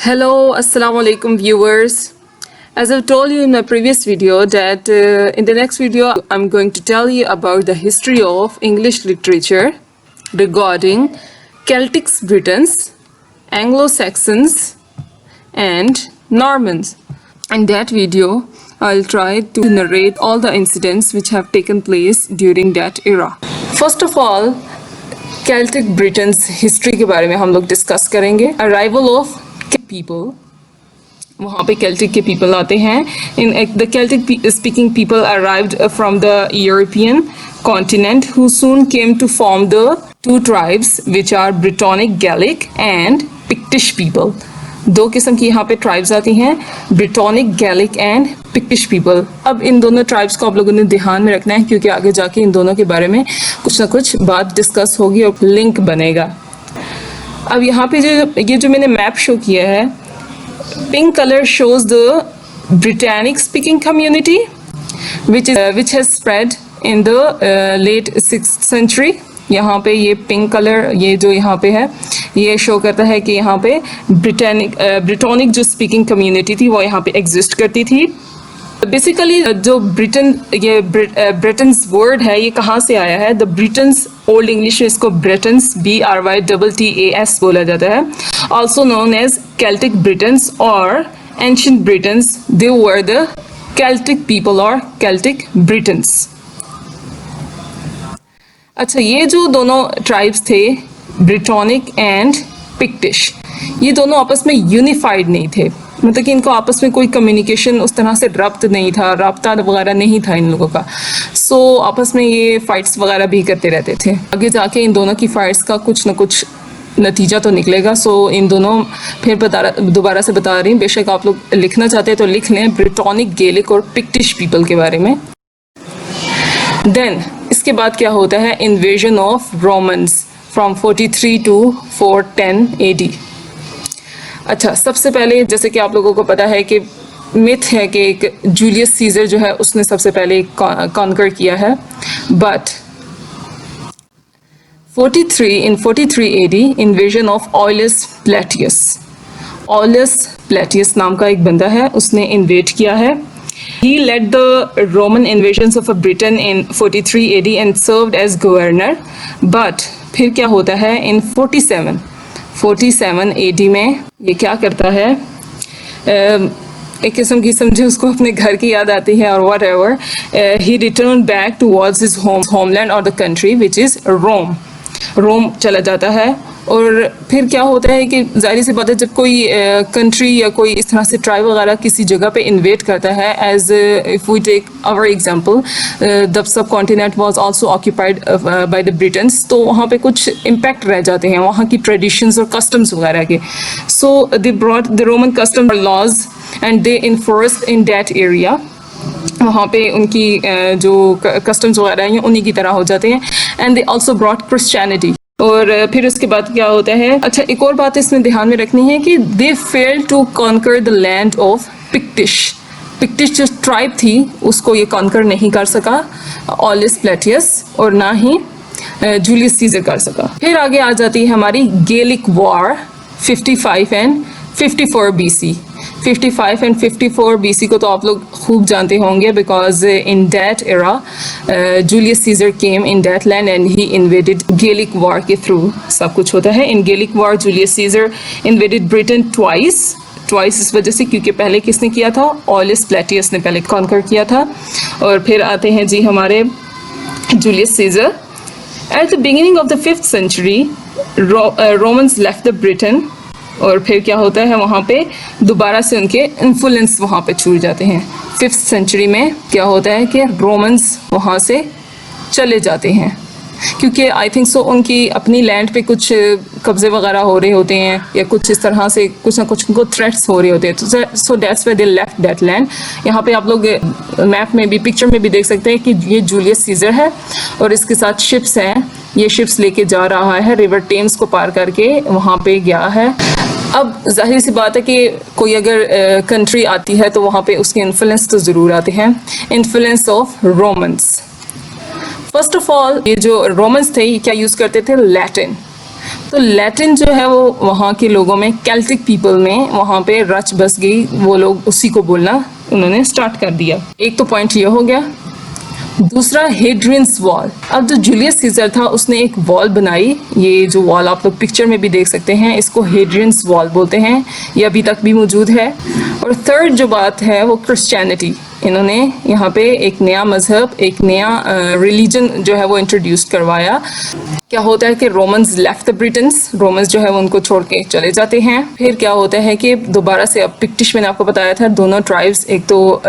Hello, Assalamu alaikum viewers. As I've told you in my previous video that in the next video I'm going to tell you about the history of English literature regarding Celtic Britons, Anglo-Saxons and Normans. In that video I'll try to narrate all the incidents which have taken place during that era. First of all, Celtic Britons history के बारे में हम लोग discuss करेंगे. Arrival of people, वहाँ पे Celtic के people आते हैं. The Celtic speaking people arrived from the European continent who soon came to form the two tribes which are Brittonic Gaelic and Pictish people. दो किस्म की यहाँ पे ट्राइब्स आती हैं, ब्रिटोनिक गैलिक एंड पिक्टिश पीपल. अब इन दोनों ट्राइब्स को आप लोगों ने ध्यान में रखना है क्योंकि आगे जाके इन दोनों के बारे में कुछ ना कुछ बात डिस्कस होगी और लिंक बनेगा. अब यहाँ पे जो मैंने मैप शो किया है, pink colour shows the Britannic speaking community which has spread in the late 6th century. यहाँ पे ये पिंक कलर ये जो यहाँ पे है ये शो करता है कि यहाँ पे ब्रिटोनिक जो स्पीकिंग कम्युनिटी थी वो यहाँ पे एग्जिस्ट करती थी. बेसिकली जो ब्रिटन्स वर्ड है ये कहाँ से आया है? द ब्रिटन्स, ओल्ड इंग्लिश में इसको ब्रिटन्स BRYTTAS बोला जाता है. Also known as Celtic Britons और ancient Britons. They were the Celtic people और Celtic Britons. अच्छा, ये जो दोनों ट्राइब्स थे ब्रिटोनिक एंड पिक्टिश, ये दोनों आपस में यूनिफाइड नहीं थे. मतलब कि इनको आपस में कोई कम्युनिकेशन उस तरह से रब्त नहीं था, राब्ता वगैरह नहीं था इन लोगों का. सो आपस में ये फाइट्स वगैरह भी करते रहते थे. आगे जाके इन दोनों की फाइट्स का कुछ ना कुछ नतीजा तो निकलेगा. सो इन दोनों फिर दोबारा से बता रही हूँ, बेशक आप लोग लिखना चाहते हैं तो लिख लें ब्रिटोनिक गैलिक और पिक्टिश पीपल के बारे में. देन इसके बाद क्या होता है? Invasion of Romans from 43 to 410 AD. अच्छा, सबसे पहले जैसे कि आप लोगों को पता है कि मिथ है कि एक जूलियस सीजर जो है उसने सबसे पहले कॉन्कर किया है. बट 43 AD इन्वेजन ऑफ ऑयलस प्लेटियस नाम का एक बंदा है, उसने इन्वेट किया है. He led the Roman invasions of Britain in 43 AD and served as governor. But फिर क्या होता है? In 47 AD में ये क्या करता है? एक किस्म की समझे उसको अपने घर की याद आती है और whatever. He returned back towards his homeland or the country which is Rome. रोम चला जाता है. और फिर क्या होता है कि जाहिर सी बात है जब कोई कंट्री या कोई इस तरह से ट्राइब वगैरह किसी जगह पे इन्वेट करता है, as if we take our example the subcontinent was also occupied by the Britons, तो वहाँ पे कुछ इम्पैक्ट रह जाते हैं वहाँ की ट्रेडिशंस और कस्टम्स वगैरह के. So they brought the Roman custom laws and they enforced in that area. वहाँ पे उनकी जो कस्टम्स वगैरह हैं उन्हीं की तरह हो जाते हैं. And they also brought Christianity. और फिर उसके बाद क्या होता है? अच्छा, एक और बात इसमें ध्यान में रखनी है कि they fail to conquer the land of Pictish जो ट्राइब थी उसको ये कॉन्कर नहीं कर सका ऑलिस प्लेटियस, और ना ही जूलियस सीजर कर सका. फिर आगे आ जाती है हमारी Gallic war 55 and 54 BC. 55 and 54 BC को तो आप लोग खूब जानते होंगे because in that era Julius Caesar came in that land and he invaded. Gallic war के थ्रू सब कुछ होता है. In Gallic war Julius Caesar invaded Britain twice इस वजह से क्योंकि पहले किसने किया था? ऑलिस प्लेटियस ने पहले कॉन्कर किया था. और फिर आते हैं जी हमारे Julius Caesar. At the beginning of the 5th century Romans left the Britain. और फिर क्या होता है? वहाँ पे दोबारा से उनके इन्फ्लुएंस वहाँ पे छूट जाते हैं. 5th century में क्या होता है कि रोमन्स वहाँ से चले जाते हैं क्योंकि आई थिंक सो उनकी अपनी लैंड पे कुछ कब्जे वगैरह हो रहे होते हैं या कुछ इस तरह से कुछ ना कुछ उनको थ्रेट्स हो रहे होते हैं. तो so that's why they left that land. यहाँ पे आप लोग मैप में भी पिक्चर में भी देख सकते हैं कि ये जूलियस सीजर है और इसके साथ शिप्स हैं. ये शिप्स लेके जा रहा है, रिवर टेम्स को पार करके वहाँ पे गया है. अब जाहिर सी बात है कि कोई अगर कंट्री आती है तो वहाँ पे उसके इन्फ्लुएंस तो ज़रूर आते हैं. Influence of Romans. First of all ये जो रोमन्स थे ये क्या यूज़ करते थे? लैटिन. तो लैटिन जो है वो वहाँ के लोगों में, केल्टिक पीपल में वहाँ पे रच बस गई, वो लोग उसी को बोलना उन्होंने स्टार्ट कर दिया। एक तो पॉइंट ये हो गया। दूसरा, हेड्रियंस वॉल। अब जो जूलियस सीजर था उसने एक वॉल बनाई, ये जो वॉल आप लोग पिक्चर में भी देख सकते हैं, इसको हेड्रियंस वॉल बोलते हैं, ये अभी तक भी मौजूद है। और थर्ड जो बात है वो क्रिश्चियनिटी, इन्होंने यहाँ पे एक नया मजहब, एक नया रिलीजन जो है वो इंट्रोड्यूस करवाया। क्या होता है कि Romans left the Britain's, Romans जो है वो उनको छोड़ के चले जाते हैं। फिर क्या होता है कि दोबारा से, अब पिक्टिश मैंने आपको बताया था, दोनों ट्राइब्स, एक तो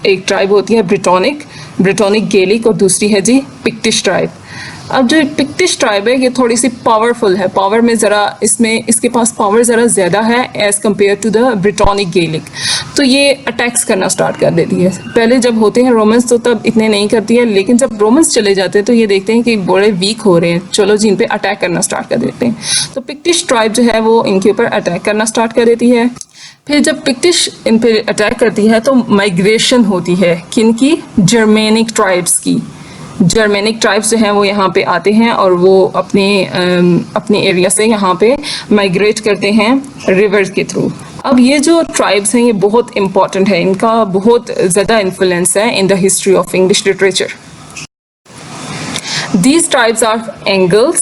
एक ट्राइब होती है ब्रिटोनिक गेलिक और दूसरी है जी पिक्टिश ट्राइब। अब जो पिक्टिश ट्राइब है ये थोड़ी सी पावरफुल है, पावर में ज़रा इसके पास पावर ज़रा ज़्यादा है as compare to the Brittonic Gaelic. तो ये अटैक्स करना स्टार्ट कर देती है। पहले जब होते हैं रोमन्स तो तब इतने नहीं करती है, लेकिन जब रोमन्स चले जाते हैं तो ये देखते हैं कि बड़े वीक हो रहे हैं, चलो जी इन पे अटैक करना स्टार्ट कर देते हैं। तो पिक्टिश ट्राइब जो है वो इनके ऊपर अटैक करना स्टार्ट कर देती है। फिर जब पिक्टिश इन पे अटैक करती है तो माइग्रेशन होती है, किनकी? जर्मेनिक ट्राइब्स की। जर्मेनिक ट्राइब्स जो हैं वो यहाँ पे आते हैं और वो अपने एरिया से यहाँ पे माइग्रेट करते हैं रिवर्स के थ्रू। अब ये जो ट्राइब्स हैं ये बहुत इंपॉर्टेंट है, इनका बहुत ज़्यादा इन्फ्लुएंस है in the history of English literature. These tribes are Angles,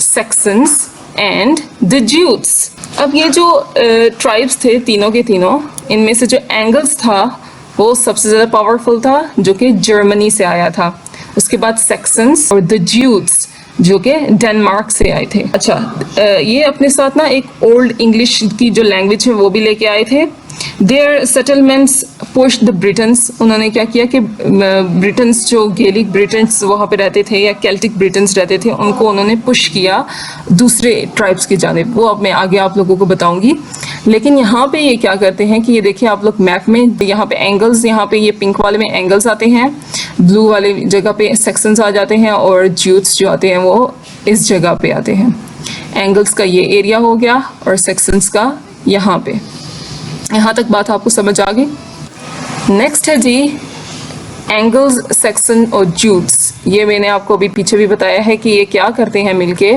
Saxons and the Jutes. अब ये जो ट्राइब्स थे तीनों के तीनों, इनमें से जो एंगल्स था वो सबसे ज़्यादा पावरफुल था, जो कि जर्मनी से आया था। उसके बाद सेक्सन्स और द ज्यूट्स जो कि डेनमार्क से आए थे। अच्छा, ये अपने साथ ना एक ओल्ड इंग्लिश की जो लैंग्वेज है वो भी लेके आए थे। There settlements push the Britain's, उन्होंने क्या किया कि ब्रिटन्स जो गेलिक ब्रिटन्स वहाँ पे रहते थे या केल्टिक ब्रिटन्स रहते थे, उनको उन्होंने पुश किया दूसरे ट्राइब्स की जानिब। वो अब मैं आगे आप लोगों को बताऊंगी। लेकिन यहाँ पे ये क्या करते हैं कि ये देखिए आप लोग मैप में, यहाँ पे एंगल्स, यहाँ पे ये पिंक वाले में एंगल्स आते हैं, ब्लू वाले जगह पे सेक्शंस आ जाते हैं और ज्यूट्स जो आते हैं वो इस जगह पे आते हैं। एंगल्स का ये एरिया हो गया और सेक्शंस का यहाँ पे। यहाँ तक बात आपको समझ आ गई। नेक्स्ट है जी एंगल्स, सेक्शन और ज्यूट्स। ये मैंने आपको अभी पीछे भी बताया है कि ये क्या करते हैं मिलके।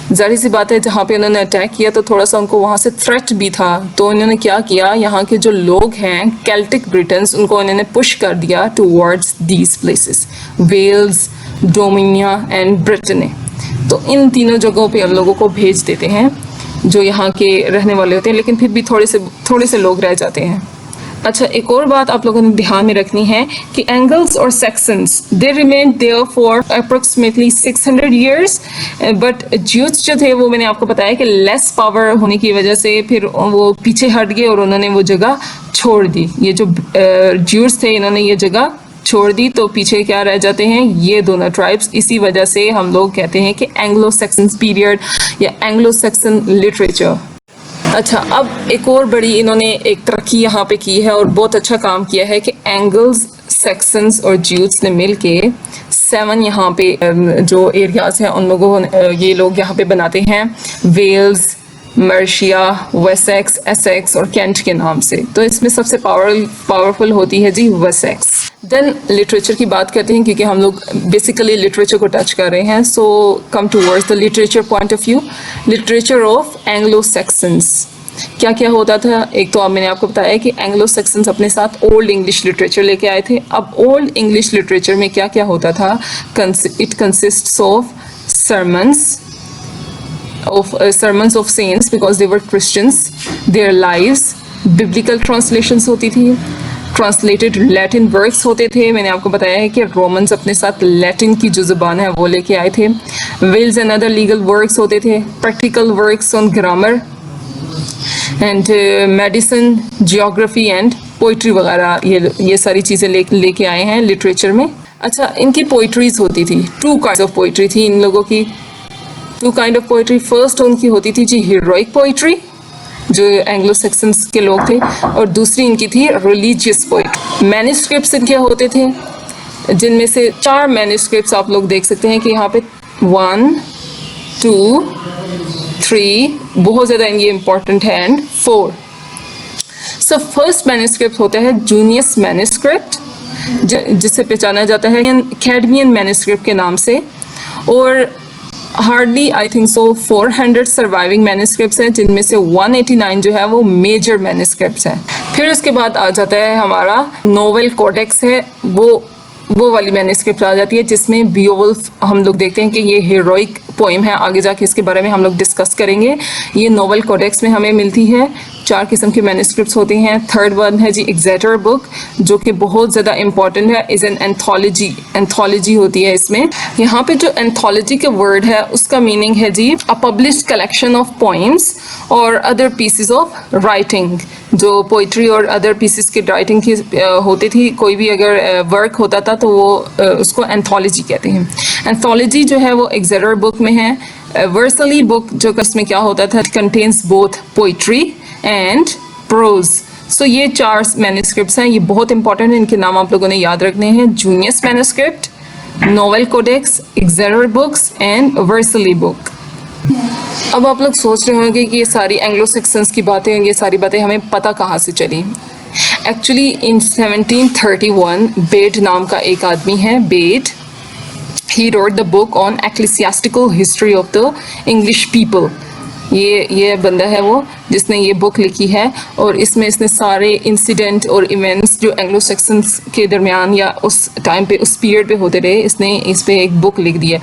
जाहिर सी बात है जहाँ पे उन्होंने अटैक किया तो थोड़ा सा उनको वहाँ से थ्रेट भी था, तो उन्होंने क्या किया, यहाँ के जो लोग हैं केल्टिक ब्रिटन्स, उनको उन्होंने पुश कर दिया towards these places, Wales, Dumnonia and Brittany. तो इन तीनों जगहों पे हम लोगों को भेज देते हैं जो यहाँ के रहने वाले होते हैं, लेकिन फिर भी थोड़े से लोग रह जाते हैं। अच्छा, एक और बात आप लोगों ने ध्यान में रखनी है कि एंगल्स और Saxons they remain there for approximately 600 years, but Jutes जो थे वो मैंने आपको बताया कि लेस पावर होने की वजह से फिर वो पीछे हट गए और उन्होंने वो जगह छोड़ दी। ये जो ज्यूट्स थे इन्होंने ये जगह छोड़ दी, तो पीछे क्या रह जाते हैं, ये दोनों ट्राइब्स। इसी वजह से हम लोग कहते हैं कि एंग्लो सेक्शन पीरियड या एंग्लो सेक्शन लिटरेचर। अच्छा, अब एक और बड़ी इन्होंने एक तरक्की यहाँ पे की है और बहुत अच्छा काम किया है कि एंगल्स, सेक्शंस और ज्यूट्स ने मिल के 7 यहाँ पे जो एरियाज हैं उन लोगों ये लोग यहाँ पे बनाते हैं वेल्स, मर्शिया, वेसेक्स, एसेक्स और कैंट के नाम से। तो इसमें सबसे पावरफुल होती है जी वेसेक्स। देन लिटरेचर की बात करते हैं क्योंकि हम लोग बेसिकली लिटरेचर को टच कर रहे हैं। So come towards the literature point of view. Literature of Anglo Saxons, क्या क्या होता था। एक तो अब मैंने आपको बताया कि एंग्लो सेक्शंस अपने साथ ओल्ड इंग्लिश लिटरेचर लेके आए थे। अब ओल्ड इंग्लिश लिटरेचर में क्या क्या होता था, it consists of sermons of saints because they were Christians, their lives, biblical translations होती थी, translated Latin works होते थे। मैंने आपको बताया है कि रोमन्स अपने साथ लैटिन की जो ज़ुबान है वो लेके आए थे। wills and other legal works होते थे, practical works on grammar and medicine, geography and poetry वगैरह, ये सारी चीज़ें लेके आए हैं लिटरेचर में। अच्छा, इनकी पोइट्रीज होती थी, 2 kinds of पोइट्री थी इन लोगों की। 2 kind of पोइट्री। फर्स्ट उनकी होती थी जी हीरोइक पोइट्री जो एंग्लो सेक्शंस के लोग थे, और दूसरी इनकी थी रिलीजियस पोइट्री। मैन्युस्क्रिप्ट्स इनके होते थे जिनमें से 4 मैन्युस्क्रिप्ट्स आप लोग देख सकते हैं कि यहाँ पे 1, 2, 3 बहुत ज़्यादा ये इंपॉर्टेंट है एंड 4। सो फर्स्ट मैन्युस्क्रिप्ट होता है जूनियस मैन्युस्क्रिप्ट जिसे पहचाना जाता है कैडमियन मैन्युस्क्रिप्ट के नाम से। और hardly I think so 400 surviving manuscripts हैं, जिनमें से 189 जो है वो मेजर मैन्युस्क्रिप्ट्स हैं। फिर उसके बाद आ जाता है हमारा नोवेल कोडेक्स है, वो वाली मैन्युस्क्रिप्ट आ जाती है जिसमें बियोवुल्फ हम लोग देखते हैं कि ये हीरोइक पोइम है। आगे जाके इसके बारे में हम लोग डिस्कस करेंगे। ये नोवेल कोडेक्स में हमें मिलती है। 4 किस्म के मैन्युस्क्रिप्ट्स होते हैं। थर्ड वन है जी एग्जेटर बुक, जो कि बहुत ज़्यादा इंपॉर्टेंट है, इज़ एन एंथोलॉजी होती है इसमें। यहाँ पे जो एंथोलॉजी का वर्ड है उसका मीनिंग है जी अ पब्लिश्ड कलेक्शन ऑफ पोइम्स और अदर पीसेस ऑफ राइटिंग। जो पोइट्री और अदर पीसेस की राइटिंग की होती थी, कोई भी अगर वर्क होता था तो वो उसको एंथोलॉजी कहते हैं। एंथोलॉजी जो है वो एग्जेटर बुक में है। वर्सली बुक जो इसमें क्या होता था, contains both poetry and prose. So ये 4 मैन्युस्क्रिप्ट्स हैं, ये बहुत इंपॉर्टेंट है, इनके नाम आप लोगों ने याद रखने हैं। Junius manuscript, Nowell Codex, Exeter books and Vercelli book. अब आप लोग सोच रहे होंगे कि ये सारी एंग्लो सेक्शंस की बातें, ये सारी बातें हमें पता कहाँ से चली। एक्चुअली इन 1731 बेड नाम का एक आदमी है, bed, he wrote the book on ecclesiastical history of the English people। ये बंदा है वो जिसने ये बुक लिखी है, और इसमें इसने सारे इंसिडेंट और इवेंट्स जो एंग्लो सेक्शंस के दरमियान या उस टाइम पे, उस पीरियड पे होते रहे, इसने इस पे एक बुक लिख दी है।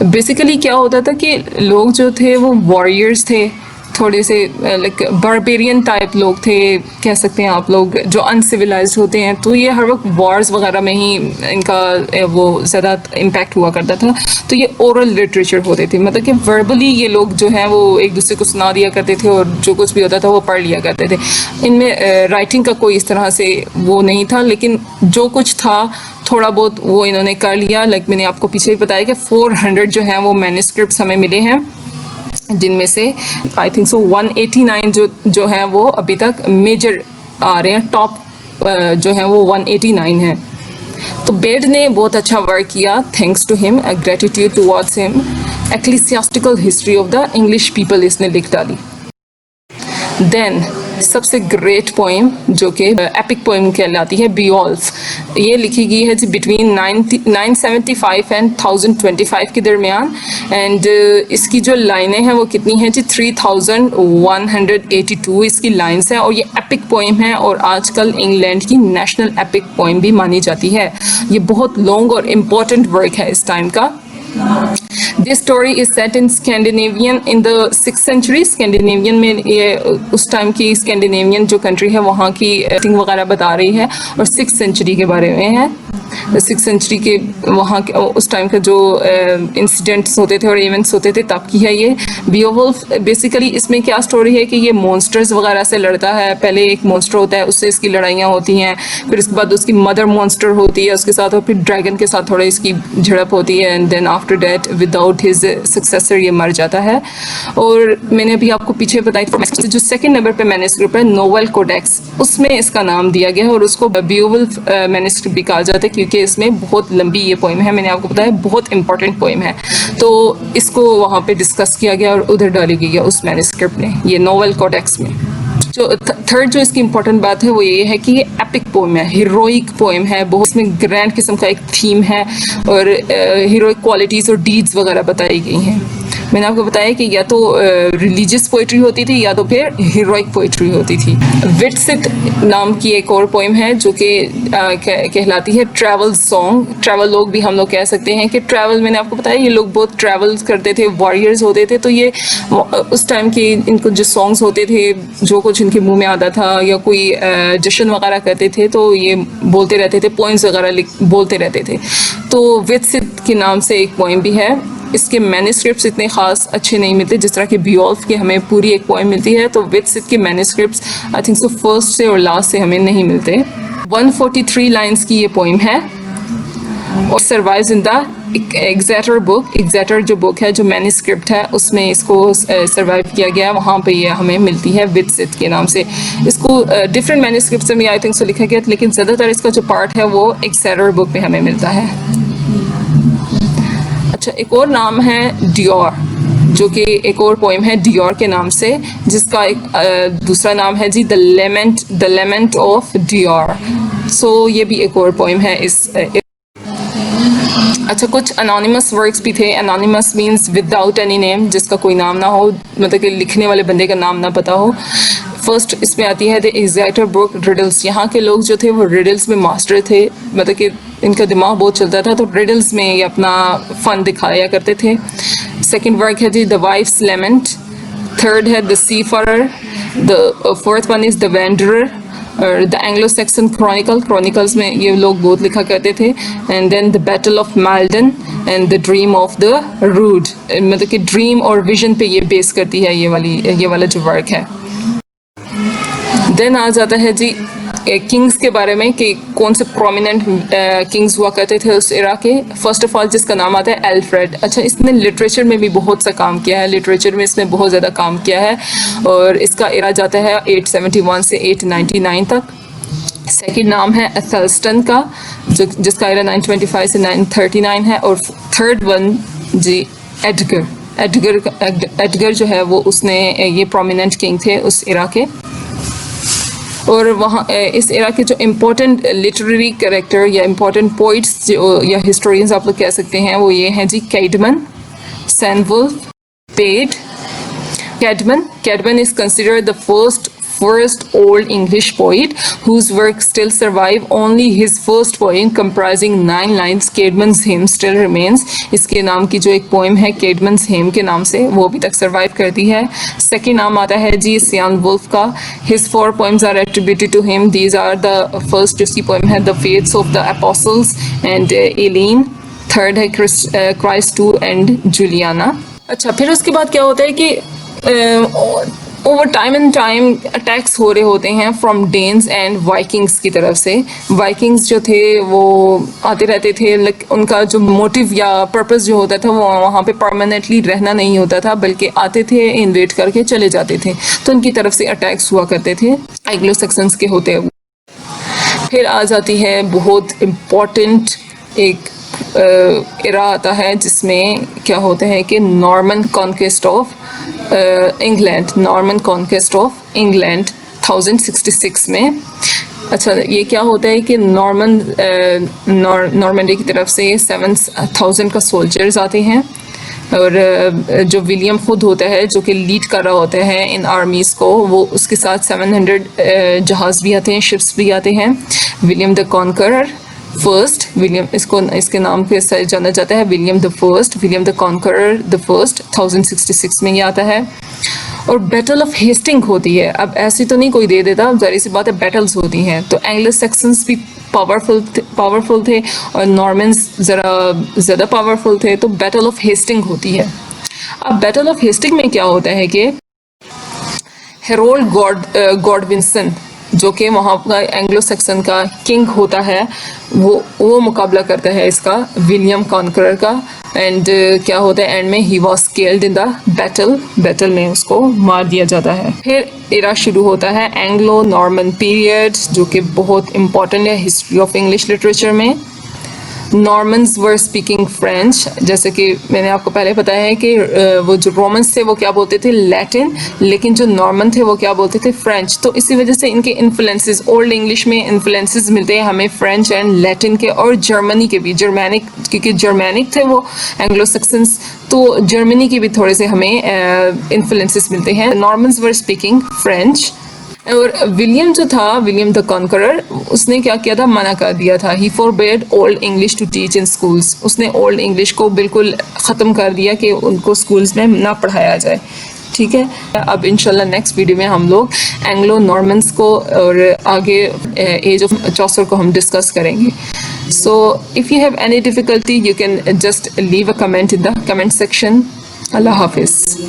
बेसिकली क्या होता था कि लोग जो थे वो वॉरियर्स थे, थोड़े से लाइक बारबेरियन टाइप लोग थे, कह सकते हैं आप लोग, जो अनसिविलाइज्ड होते हैं। तो ये हर वक्त वॉर्स वगैरह में ही इनका वो ज़्यादा इम्पैक्ट हुआ करता था। तो ये ओरल लिटरेचर होते थे, मतलब कि वर्बली ये लोग जो हैं वो एक दूसरे को सुना दिया करते थे, और जो कुछ भी होता था वो पढ़ लिया करते थे। इनमें राइटिंग का कोई इस तरह से वो नहीं था, लेकिन जो कुछ था थोड़ा बहुत वो इन्होंने कर लिया। लाइक मैंने आपको पीछे भी बताया कि 400 जो हैं वो मैन्युस्क्रिप्ट्स हमें मिले हैं, जिनमें से आई थिंक सो 189 जो है वो अभी तक मेजर आ रहे हैं। टॉप जो है वो 189 है। तो बेड ने बहुत अच्छा वर्क किया, thanks to him, gratitude towards him. Ecclesiastical History of the English People इसने लिख डाली। देन सबसे ग्रेट पोइम जो कि एपिक पोइम कहलाती है, बियोल्फ। ये लिखी गई है जी बिटवीन 975 एंड 1025 के दरमियान। एंड इसकी जो लाइनें हैं वो कितनी हैं जी, 3182 इसकी लाइन्स हैं, और ये एपिक पोइम है और आजकल इंग्लैंड की नेशनल एपिक पोइम भी मानी जाती है। ये बहुत लॉन्ग और इम्पोर्टेंट वर्क है इस टाइम का। This story is set in Scandinavian in the 6th century। Scandinavian में ये उस टाइम की स्कैंडिनेवियन जो कंट्री है वहाँ की थिंग वगैरह बता रही है, और 6th सेंचुरी के बारे में है। 6th सेंचुरी के वहाँ के उस टाइम का जो इंसिडेंट्स होते थे और इवेंट्स होते थे तब की है ये। बियोवुल्फ बेसिकली इसमें क्या स्टोरी है कि ये मॉन्स्टर्स वगैरह से लड़ता है। पहले एक मॉन्स्टर होता है, उससे इसकी लड़ाइयाँ होती हैं, फिर उसके बाद उसकी मदर मॉन्स्टर होती है उसके साथ, और फिर ड्रैगन के साथ थोड़ा इसकी झड़प होती है। And then after that without his successor ये मर जाता है। और मैंने अभी आपको पीछे बताई जो 2nd नंबर पे मैन्युस्क्रिप्ट है, नोवेल कोडेक्स, उसमें इसका नाम दिया गया है, और उसको बियोवुल्फ मैन्युस्क्रिप्ट भी कहा जाता है क्योंकि इसमें बहुत लंबी ये पोइम है। मैंने आपको बताया बहुत इंपॉर्टेंट पोइम है, तो इसको वहाँ पे डिस्कस किया गया और उधर डाली गई है उस मैन्युस्क्रिप्ट में, ये नोवेल कोडेक्स में। जो थर्ड जो इसकी इंपॉर्टेंट बात है वो ये है कि ये एपिक पोइम है, हीरोइक पोइम है, बहुत इसमें ग्रैंड किस्म का एक थीम है, और हीरोइक क्वालिटीज़ और डीड्स वगैरह बताई गई हैं। मैंने आपको बताया कि या तो रिलीजियस पोइट्री होती थी या तो फिर हीरोइक पोइट्री होती थी। विटसिट नाम की एक और पोइम है जो कि कहलाती है ट्रैवल सॉन्ग। ट्रैवल लोग भी हम लोग कह सकते हैं कि ट्रैवल, मैंने आपको बताया ये लोग बहुत ट्रैवल करते थे, वॉरियर्स होते थे, तो ये उस टाइम के इनको जो सॉन्ग्स होते थे, जो कुछ इनके मुंह में आता था या कोई जश्न वगैरह करते थे तो ये बोलते रहते थे, पोइम्स वगैरह बोलते रहते थे। तो विटसिट के नाम से एक पोइम भी है। इसके मैन्युस्क्रिप्ट्स इतने ख़ास अच्छे नहीं मिलते जिस तरह के बियोल्फ के हमें पूरी एक पोइम मिलती है, तो विटसिट के manuscripts I think so first से और लास्ट से हमें नहीं मिलते। 143 लाइन्स की ये पोइम है और सर्वाइव्स इन द एग्जेटर बुक। एग्जेटर जो बुक है, जो मैन्युस्क्रिप्ट है, उसमें इसको सर्वाइव किया गया, वहाँ पे ये हमें मिलती है विटसिट के नाम से। इसको डिफरेंट मैन्युस्क्रिप्ट्स में आई थिंक सो लिखा गया, लेकिन ज़्यादातर इसका जो पार्ट है वो एग्जेटर बुक में हमें मिलता है। अच्छा, एक और नाम है डियोर, जो कि एक और पोइम है डियोर के नाम से, जिसका एक दूसरा नाम है जी द लेमेंट ऑफ डियोर। सो ये भी एक और पोइम है इस अच्छा, कुछ अनोनिमस वर्क्स भी थे। Anonymous means without any name, जिसका कोई नाम ना हो, मतलब कि लिखने वाले बंदे का नाम ना पता हो। फर्स्ट इसमें आती है द एग्जैक्टर बुक रिडल्स। यहाँ के लोग जो थे वो रिडल्स में मास्टर थे, मतलब कि इनका दिमाग बहुत चलता था, तो रिडल्स में ये अपना फन दिखाया करते थे। सेकेंड वर्क है जी द वाइफ्स लेमेंट। थर्ड है द सी फॉरर। The fourth one is the Wanderer. और the Anglo Saxon Chronicle, chronicles में ये लोग बहुत लिखा करते थे। And then the Battle of Maldon and the Dream of the Rood, मतलब कि ड्रीम और विजन पे ये बेस करती है ये वाला जो वर्क है। देन आ जाता है जी किंग्स के बारे में कि कौन से प्रोमिनेंट किंग्स हुआ करते थे उस एरा के। फर्स्ट ऑफ ऑल जिसका नाम आता है एल्फ्रेड। अच्छा, इसने लिटरेचर में भी बहुत सा काम किया है, लिटरेचर में इसने बहुत ज़्यादा काम किया है, और इसका एरा जाता है 871 से 899 तक। सेकंड नाम है एथेल्स्टन का, जिसका एरा 925 से 939 है। और थर्ड वन जी एडगर जो है वो उसने ये प्रोमिनेंट किंग थे उस एरा के। और वहाँ इस एरा के जो इम्पोर्टेंट लिटरेरी कैरेक्टर या इम्पोर्टेंट पोइट्स जो या हिस्टोरियंस आप लोग कह सकते हैं वो ये हैं जी कैडमन, सैनवुल्फ, paid. Caedmon is considered the first Old English poet whose work still survive. Only his first poem comprising 9 lines, Caedmon's Hymn, still remains. इसके नाम की जो एक पोएम है Caedmon's Hymn के नाम से, वो अभी तक सर्वाइव करती है। सेकेंड नाम आता है जी Ceanwulf का। His 4 poems are attributed to him. These are the first उसकी पोएम है The Faiths of the Apostles and Eileen. Third है Christ 2 and Juliana. अच्छा, फिर उसके बाद क्या होता है कि over time and time attacks हो रहे होते हैं फ्रॉम डेन्स एंड वाइकिंग्स की तरफ से। वाइकिंग्स जो थे वो आते रहते थे, उनका जो मोटिव या पर्पस जो होता था वो वहाँ पे परमानेंटली रहना नहीं होता था, बल्कि आते थे, इन्वेट करके चले जाते थे, तो उनकी तरफ से अटैक्स हुआ करते थे एंग्लो सैक्सन्स के होते हुए। फिर आ जाती है बहुत इम्पॉर्टेंट एक एरा आता है जिसमें क्या होता है कि Norman conquest of England, Norman conquest of England 1066 में। अच्छा, ये क्या होता है कि नॉर्मंडी की तरफ से 7000 का सोल्जर्स आते हैं, और जो विलियम खुद होता है जो कि लीड कर रहा होता है इन आर्मीज़ को, वो उसके साथ 700 जहाज़ भी आते हैं, शिप्स भी आते हैं। William the conqueror first, William इसके नाम के साथ जाना जाता है, William the first, William the conqueror the first 1066 में ये आता है। और बैटल ऑफ हेस्टिंग होती है। अब ऐसी तो नहीं कोई दे देता, ज़ाहिर सी बात है बैटल्स होती हैं, तो एंग्लो सेक्सन्स भी पावरफुल थे और नॉर्मन्स ज़रा ज़्यादा पावरफुल थे, तो बैटल ऑफ हेस्टिंग होती है। अब बैटल ऑफ हेस्टिंग में क्या होता है कि हेरोल्ड गॉडविंसन जो कि वहाँ का एंग्लो सेक्सन का किंग होता है, वो मुकाबला करता है इसका विलियम कॉन्करर का। एंड क्या होता है एंड में he was killed in the battle में उसको मार दिया जाता है। फिर एरा शुरू होता है एंग्लो नॉर्मन पीरियड, जो कि बहुत इंपॉर्टेंट है हिस्ट्री ऑफ इंग्लिश लिटरेचर में। नॉर्मन्स वर स्पीकिंग फ्रेंच, जैसे कि मैंने आपको पहले बताया है कि वो जो रोमन्स थे वो क्या बोलते थे लैटिन, लेकिन जो नॉर्मन थे वो क्या बोलते थे फ्रेंच। तो इसी वजह से इनके इन्फ्लुएंसेस, ओल्ड इंग्लिश में इन्फ्लुएंसेस मिलते हैं हमें फ्रेंच एंड लैटिन के, और जर्मनी के भी, जर्मैनिक, क्योंकि जर्मैनिक थे वो एंग्लो सेक्सन्स, तो जर्मनी के भी थोड़े से हमें इन्फ्लुएंसेस मिलते हैं। Normans were speaking French. और विलियम जो था, विलियम द कॉन्करर, उसने क्या किया था, मना कर दिया था। He forbade Old English to teach in schools. उसने ओल्ड इंग्लिश को बिल्कुल ख़त्म कर दिया कि उनको स्कूल्स में ना पढ़ाया जाए। ठीक है, अब इंशाल्लाह नेक्स्ट वीडियो में हम लोग एंग्लो नॉर्मन्स को और आगे एज ऑफ चौसर को हम डिस्कस करेंगे। So if you have any difficulty you can just leave a comment in the comment section. अल्लाह हाफिज़।